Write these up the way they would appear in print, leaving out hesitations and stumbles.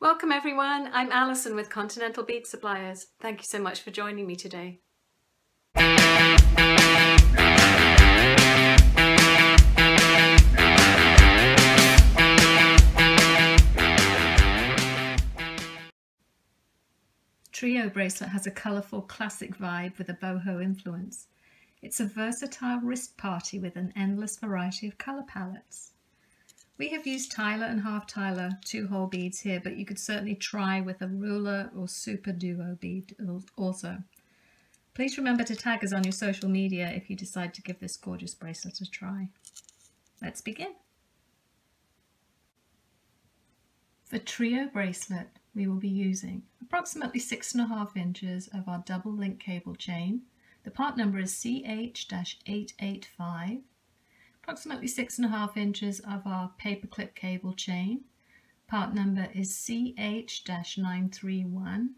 Welcome everyone, I'm Alison with Continental Bead Suppliers. Thank you so much for joining me today. Trio bracelet has a colourful classic vibe with a boho influence. It's a versatile wrist party with an endless variety of colour palettes. We have used Tila and half Tila 2-hole beads here, but you could certainly try with a Rullas or Super Duo bead also. Please remember to tag us on your social media if you decide to give this gorgeous bracelet a try. Let's begin. For Trio bracelet, we will be using approximately 6.5 inches of our double link cable chain. The part number is CH-885. Approximately 6.5 inches of our paperclip cable chain. Part number is CH-931.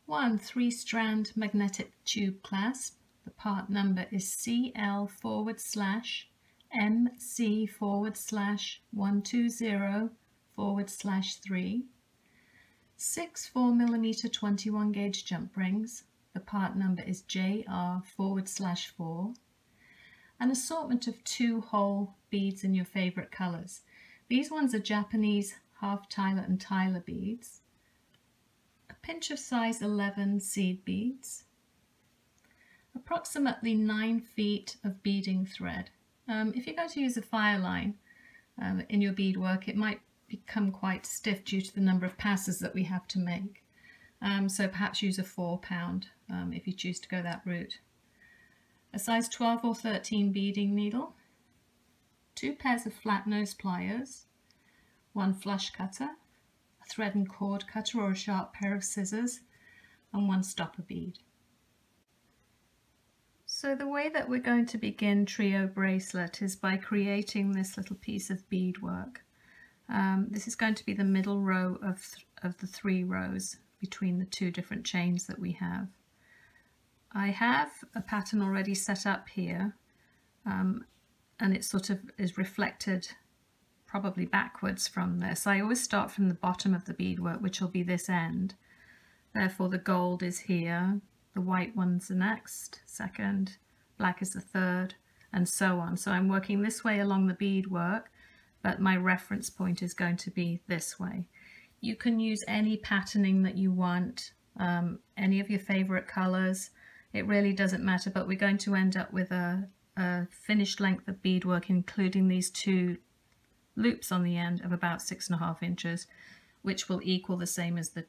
One 3-strand magnetic tube clasp. The part number is CL/MC/120/3. 6 4mm 21 gauge jump rings. The part number is JR4/4. An assortment of 2-hole beads in your favourite colours. These ones are Japanese half Tila and Tila beads. A pinch of size 11 seed beads. Approximately 9 feet of beading thread. If you're going to use a fire line in your beadwork, it might become quite stiff due to the number of passes that we have to make. So perhaps use a 4-pound if you choose to go that route. A size 12 or 13 beading needle, 2 pairs of flat nose pliers, 1 flush cutter, a thread and cord cutter or a sharp pair of scissors, and 1 stopper bead. So the way that we're going to begin Trio bracelet is by creating this little piece of beadwork. This is going to be the middle row of the 3 rows between the 2 different chains that we have. I have a pattern already set up here, and it sort of is reflected probably backwards from this. I always start from the bottom of the beadwork, which will be this end. Therefore the gold is here, the white one's the next, second, black is the third, and so on. So I'm working this way along the beadwork, but my reference point is going to be this way. You can use any patterning that you want, any of your favorite colors. It really doesn't matter, but we're going to end up with a finished length of beadwork, including these 2 loops on the end of about 6.5 inches, which will equal the same as the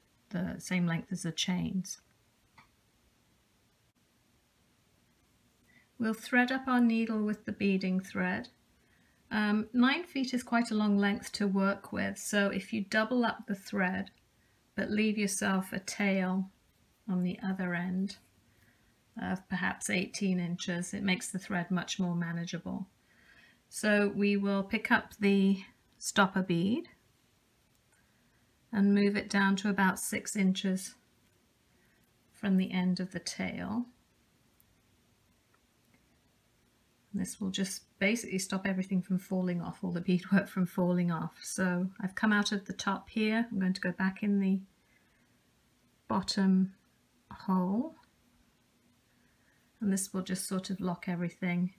same length as the chains. We'll thread up our needle with the beading thread. 9 feet is quite a long length to work with, so if you double up the thread but leave yourself a tail on the other end of perhaps 18 inches, it makes the thread much more manageable. So we will pick up the stopper bead and move it down to about 6 inches from the end of the tail. This will just basically stop everything from falling off, all the beadwork from falling off. So I've come out of the top here. I'm going to go back in the bottom hole, and this will just sort of lock everything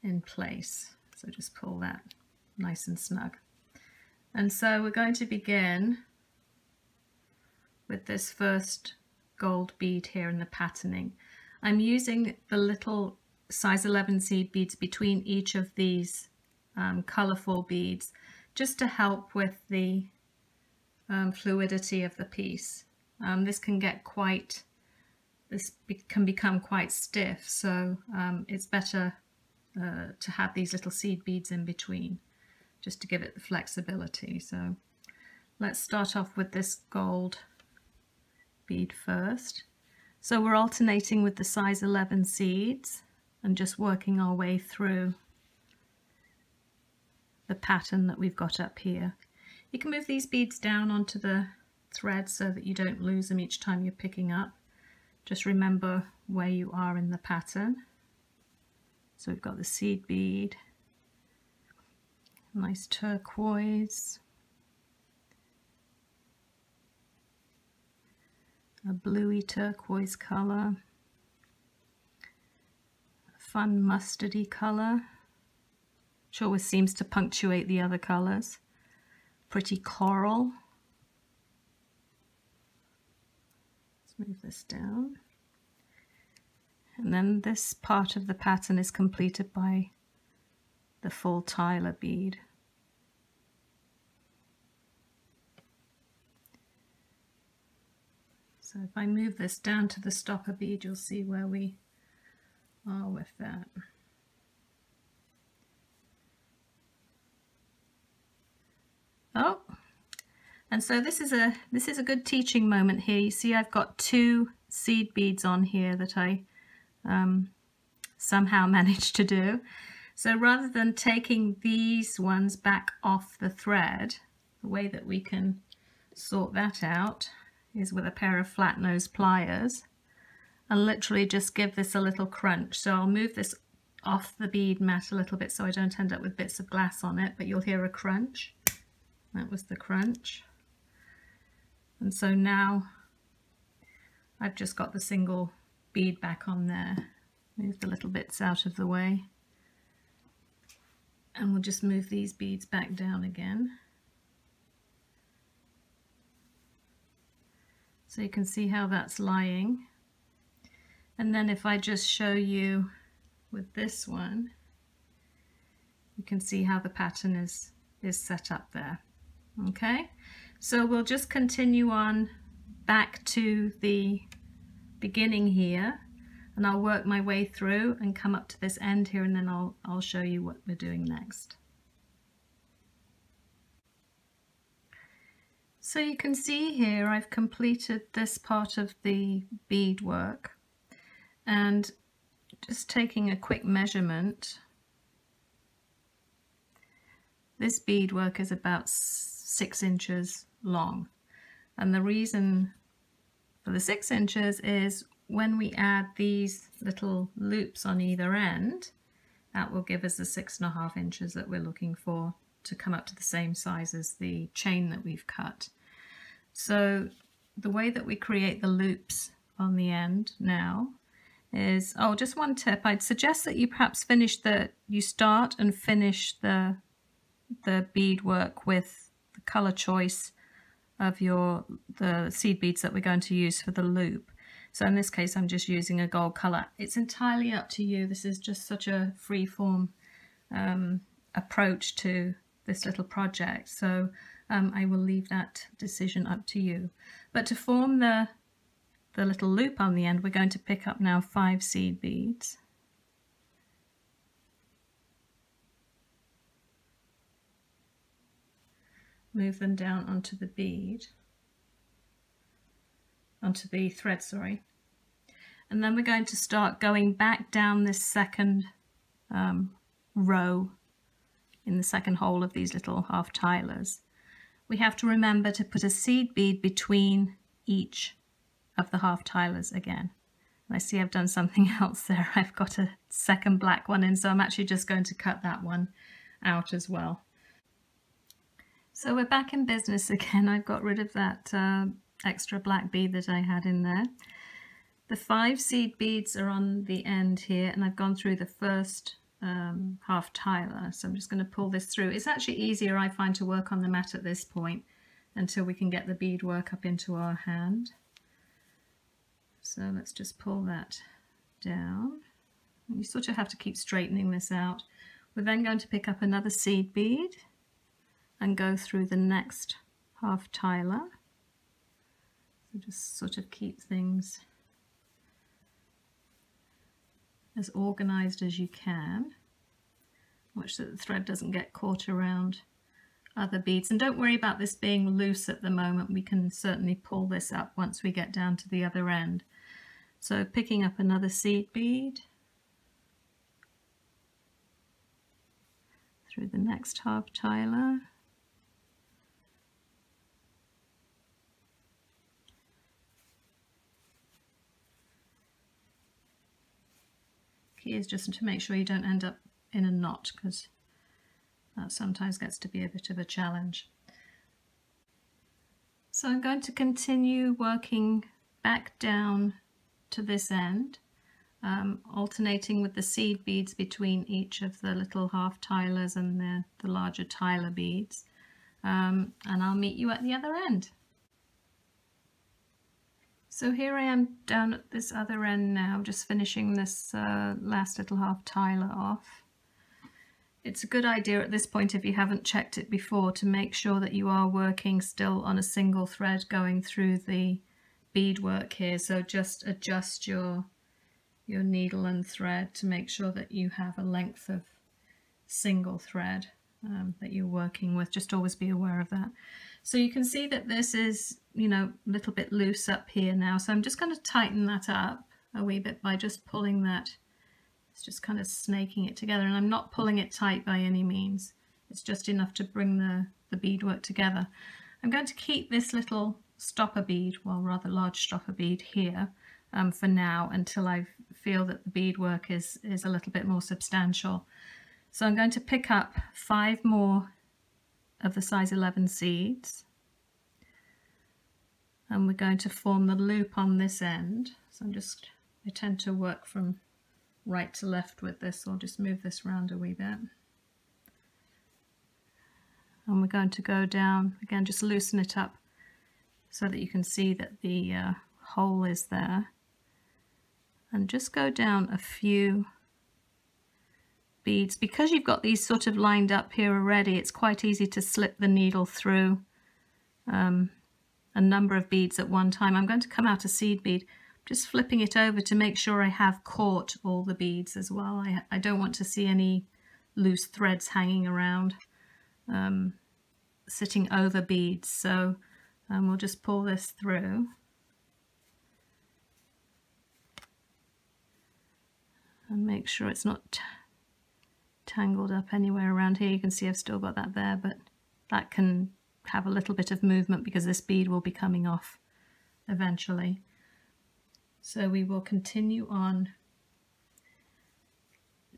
in place. So just pull that nice and snug. And so we're going to begin with this first gold bead here in the patterning. I'm using the little size 11 seed beads between each of these colourful beads, just to help with the fluidity of the piece. This can become quite stiff, so it's better to have these little seed beads in between, just to give it the flexibility. So let's start off with this gold bead first. So we're alternating with the size 11 seeds and just working our way through the pattern that we've got up here. You can move these beads down onto the thread so that you don't lose them each time you're picking up. Just remember where you are in the pattern. So we've got the seed bead, nice turquoise, a bluey turquoise colour, a fun mustardy colour, which always seems to punctuate the other colours, pretty coral. Let's move this down. And then this part of the pattern is completed by the full Tila bead. So if I move this down to the stopper bead, you'll see where we are with that. Oh, and so this is a good teaching moment here. You see I've got 2 seed beads on here that I somehow managed to do. So rather than taking these ones back off the thread, the way that we can sort that out is with a pair of flat nose pliers and literally just give this a little crunch. So I'll move this off the bead mat a little bit so I don't end up with bits of glass on it, but you'll hear a crunch. That was the crunch. And so now I've just got the single bead back on there. Move the little bits out of the way. And we'll just move these beads back down again. So you can see how that's lying. And then if I just show you with this one, you can see how the pattern is set up there. Okay, so we'll just continue on back to the beginning here, and I'll work my way through and come up to this end here, and then I'll show you what we're doing next. So you can see here I've completed this part of the beadwork, and just taking a quick measurement, this beadwork is about 6 inches long, and the reason for the 6 inches is when we add these little loops on either end, that will give us the 6.5 inches that we're looking for to come up to the same size as the chain that we've cut. So the way that we create the loops on the end now is, oh, just one tip, I'd suggest that you perhaps you start and finish the beadwork with the colour choice of the seed beads that we're going to use for the loop. So in this case I'm just using a gold colour. It's entirely up to you. This is just such a free-form approach to this little project, so I will leave that decision up to you. But to form the little loop on the end, we're going to pick up now 5 seed beads. Move them down onto the bead, onto the thread, sorry. And then we're going to start going back down this second row in the second hole of these little half tilers. We have to remember to put a seed bead between each of the half tilers again. And I see I've done something else there. I've got a second black one in, so I'm actually just going to cut that one out as well. So we're back in business again. I've got rid of that extra black bead that I had in there. The 5 seed beads are on the end here, and I've gone through the first half tiler. So I'm just going to pull this through. It's actually easier, I find, to work on the mat at this point until we can get the beadwork up into our hand. So let's just pull that down. And you sort of have to keep straightening this out. We're then going to pick up another seed bead and go through the next half tiler. So just sort of keep things as organized as you can. Watch that the thread doesn't get caught around other beads, and don't worry about this being loose at the moment. We can certainly pull this up once we get down to the other end. So picking up another seed bead through the next half tiler. Key is just to make sure you don't end up in a knot, because that sometimes gets to be a bit of a challenge. So I'm going to continue working back down to this end, alternating with the seed beads between each of the little half tilers and the larger tiler beads, and I'll meet you at the other end. So here I am down at this other end now, just finishing this last little half tiler off. It's a good idea at this point, if you haven't checked it before, to make sure that you are working still on a single thread going through the beadwork here. So just adjust your needle and thread to make sure that you have a length of single thread that you're working with. Just always be aware of that. So you can see that this is, you know, a little bit loose up here now. So I'm just going to tighten that up a wee bit by just pulling that. It's just kind of snaking it together, and I'm not pulling it tight by any means. It's just enough to bring the beadwork together. I'm going to keep this little stopper bead, well, rather large stopper bead here for now, until I feel that the beadwork is a little bit more substantial. So I'm going to pick up 5 more of the size 11 seeds, and we're going to form the loop on this end. So I tend to work from right to left with this, so I'll just move this around a wee bit. And we're going to go down, again, just loosen it up so that you can see that the hole is there. And just go down a few beads. Because you've got these sort of lined up here already, it's quite easy to slip the needle through a number of beads at one time. I'm going to come out a seed bead, just flipping it over to make sure I have caught all the beads as well. I don't want to see any loose threads hanging around, sitting over beads. So we'll just pull this through. And make sure it's not tangled up anywhere around here. You can see I've still got that there, but that can have a little bit of movement because this bead will be coming off eventually. So we will continue on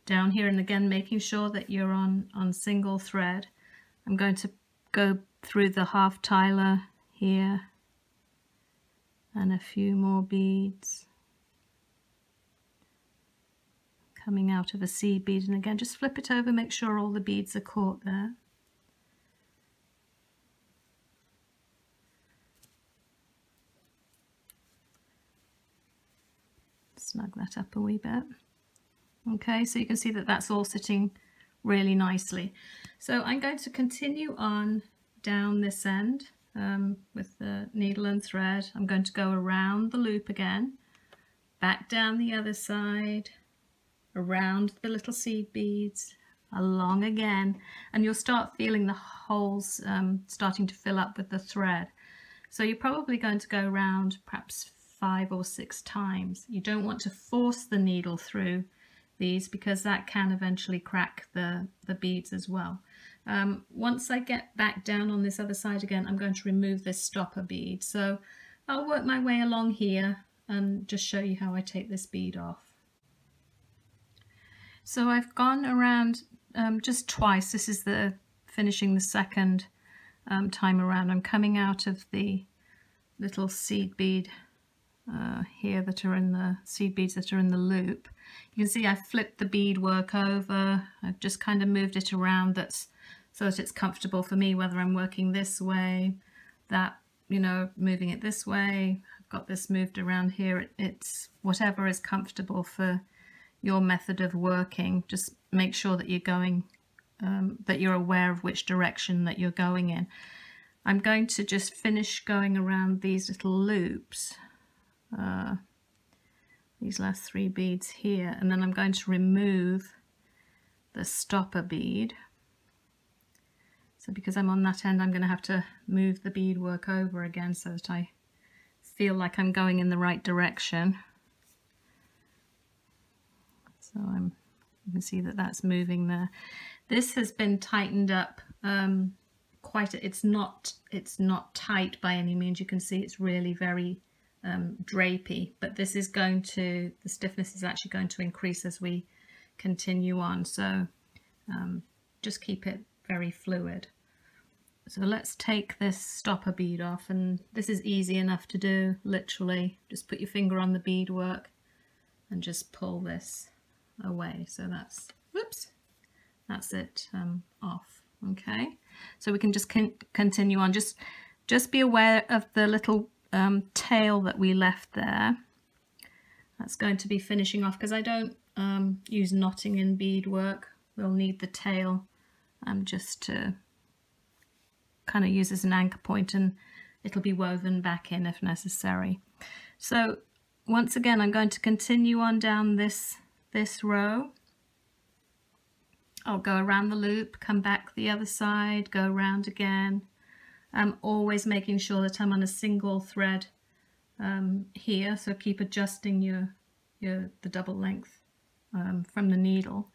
down here, and again making sure that you're on single thread. I'm going to go through the half tiler here and a few more beads coming out of a seed bead, and again just flip it over, make sure all the beads are caught there. Snug that up a wee bit. Okay, so you can see that that's all sitting really nicely. So I'm going to continue on down this end with the needle and thread. I'm going to go around the loop again, back down the other side, around the little seed beads, along again, and you'll start feeling the holes starting to fill up with the thread. So you're probably going to go around perhaps 5 or 6 times. You don't want to force the needle through these because that can eventually crack the beads as well. Once I get back down on this other side again, I'm going to remove this stopper bead. So I'll work my way along here and just show you how I take this bead off. So I've gone around just twice. This is finishing the second time around. I'm coming out of the little seed bead here that are in the seed beads that are in the loop. You can see I flipped the beadwork over. I've just kind of moved it around so that it's comfortable for me, whether I'm working this way, that, you know, moving it this way. I've got this moved around here. It's whatever is comfortable for your method of working. Just make sure that you're going, that you're aware of which direction that you're going in. I'm going to just finish going around these little loops, these last 3 beads here, and then I'm going to remove the stopper bead. So because I'm on that end, I'm going to have to move the beadwork over again so that I feel like I'm going in the right direction. So you can see that that's moving there. This has been tightened up it's not tight by any means. You can see it's really very drapey, but the stiffness is actually going to increase as we continue on. So just keep it very fluid. So let's take this stopper bead off, and this is easy enough to do, literally. Just put your finger on the beadwork and just pull this away. So that's, whoops, that's it off. Okay, so we can just continue on. Just be aware of the little tail that we left there. That's going to be finishing off, because I don't use knotting in beadwork. We'll need the tail just to kind of use as an anchor point, and it'll be woven back in if necessary. So once again, I'm going to continue on down this row. I'll go around the loop, come back the other side, go around again. I'm always making sure that I'm on a single thread here, so keep adjusting the double length from the needle,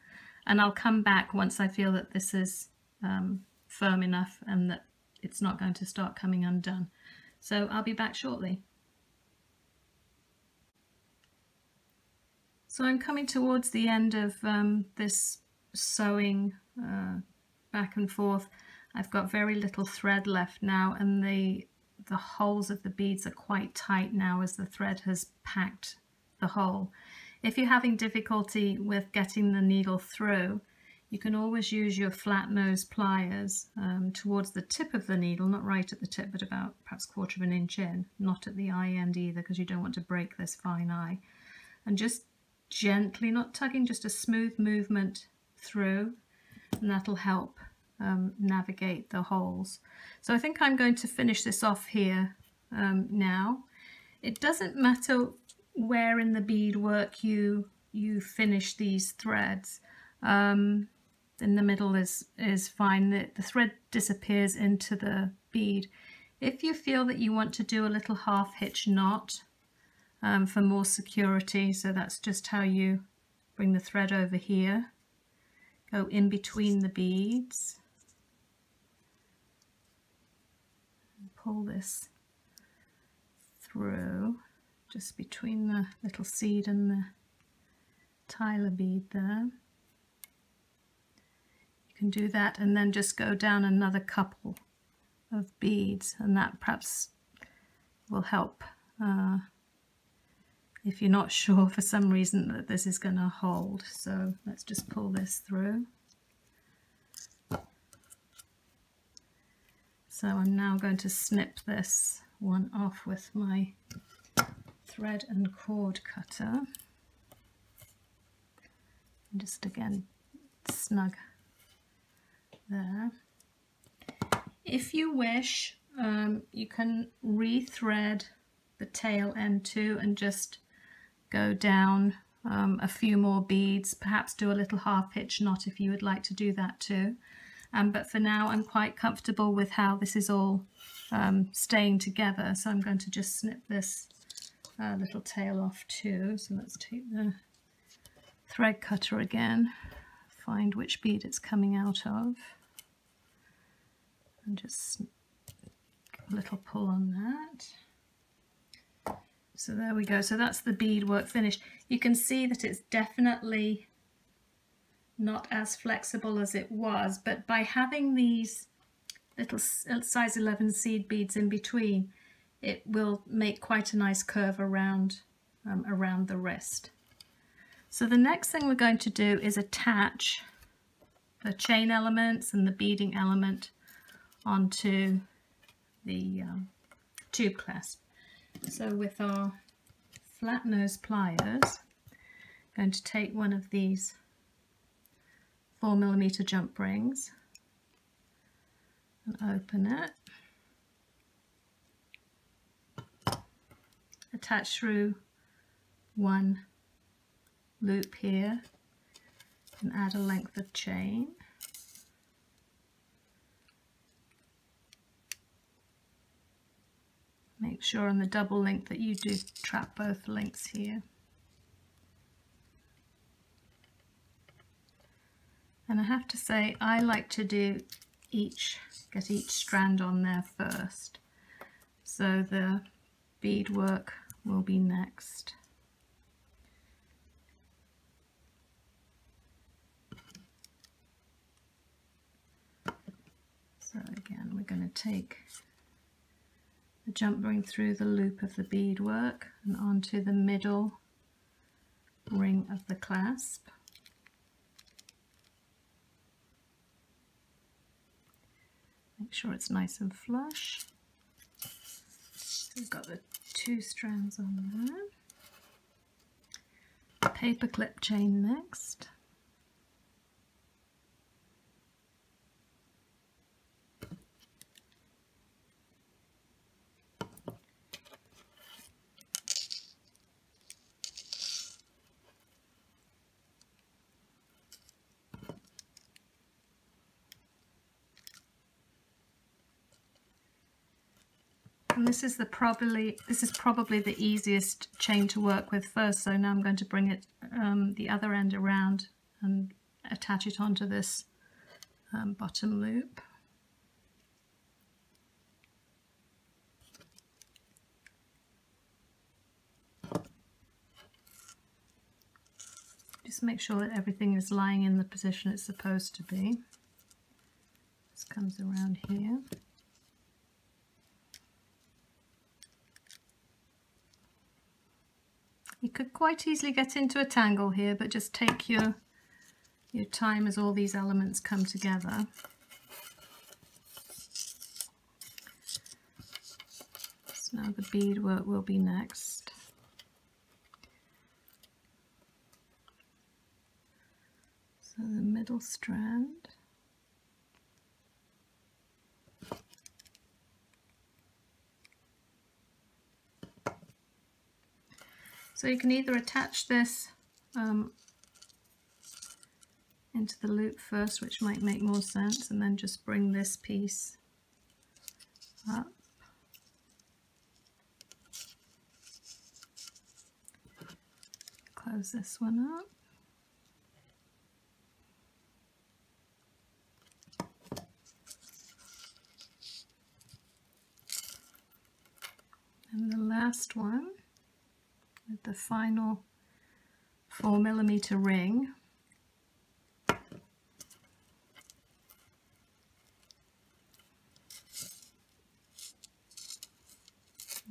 and I'll come back once I feel that this is firm enough and that it's not going to start coming undone. So I'll be back shortly. So I'm coming towards the end of this sewing back and forth. I've got very little thread left now, and the holes of the beads are quite tight now as the thread has packed the hole. If you're having difficulty with getting the needle through, you can always use your flat nose pliers towards the tip of the needle, not right at the tip, but about perhaps 1/4 of an inch in, not at the eye end either, because you don't want to break this fine eye. And just gently, not tugging, just a smooth movement through, and that'll help navigate the holes. So I think I'm going to finish this off here now. It doesn't matter where in the beadwork you finish these threads. In the middle is fine. The thread disappears into the bead. If you feel that you want to do a little half hitch knot for more security, so that's just how you bring the thread over here, go in between the beads, and pull this through just between the little seed and the Tila bead there. Can do that, and then just go down another couple of beads, and that perhaps will help if you're not sure for some reason that this is going to hold. So let's just pull this through. So I'm now going to snip this one off with my thread and cord cutter, and just again snug there. If you wish, you can rethread the tail end too, and just go down a few more beads, perhaps do a little half hitch knot if you would like to do that too. But for now I'm quite comfortable with how this is all staying together, so I'm going to just snip this little tail off too. So let's take the thread cutter again, find which bead it's coming out of, and just give a little pull on that. So there we go. So that's the beadwork finished. You can see that it's definitely not as flexible as it was, but by having these little size 11 seed beads in between, it will make quite a nice curve around the wrist. So the next thing we're going to do is attach the chain elements and the beading element onto the tube clasp. So with our flat nose pliers, I'm going to take one of these 4mm jump rings and open it, attach through one loop here, and add a length of chain. Make sure on the double link that you do trap both links here. And I have to say, I like to do get each strand on there first. So the beadwork will be next. So again, we're going to take the jump ring through the loop of the beadwork and onto the middle ring of the clasp. Make sure it's nice and flush. So we've got the 2 strands on there. Paper clip chain next. And this is probably the easiest chain to work with first, so now I'm going to bring it the other end around and attach it onto this bottom loop. Just make sure that everything is lying in the position it's supposed to be. This comes around here. You could quite easily get into a tangle here, but just take your time as all these elements come together. So now the beadwork will be next. So the middle strand. So you can either attach this into the loop first, which might make more sense, and then just bring this piece up. Close this one up. And the last one, with the final 4mm ring.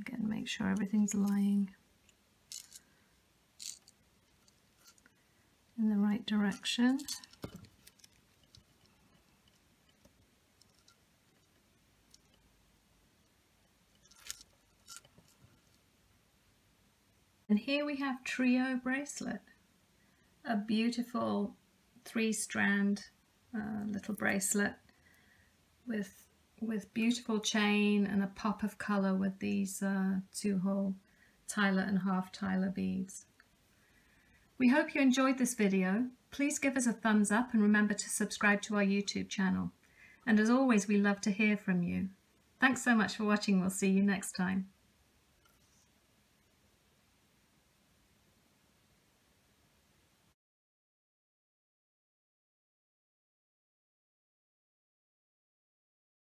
Again, make sure everything's lying in the right direction. And here we have Trio Bracelet, a beautiful 3-strand little bracelet with beautiful chain and a pop of colour with these 2-hole Tila and half Tila beads. We hope you enjoyed this video. Please give us a thumbs up and remember to subscribe to our YouTube channel. And as always, we love to hear from you. Thanks so much for watching. We'll see you next time.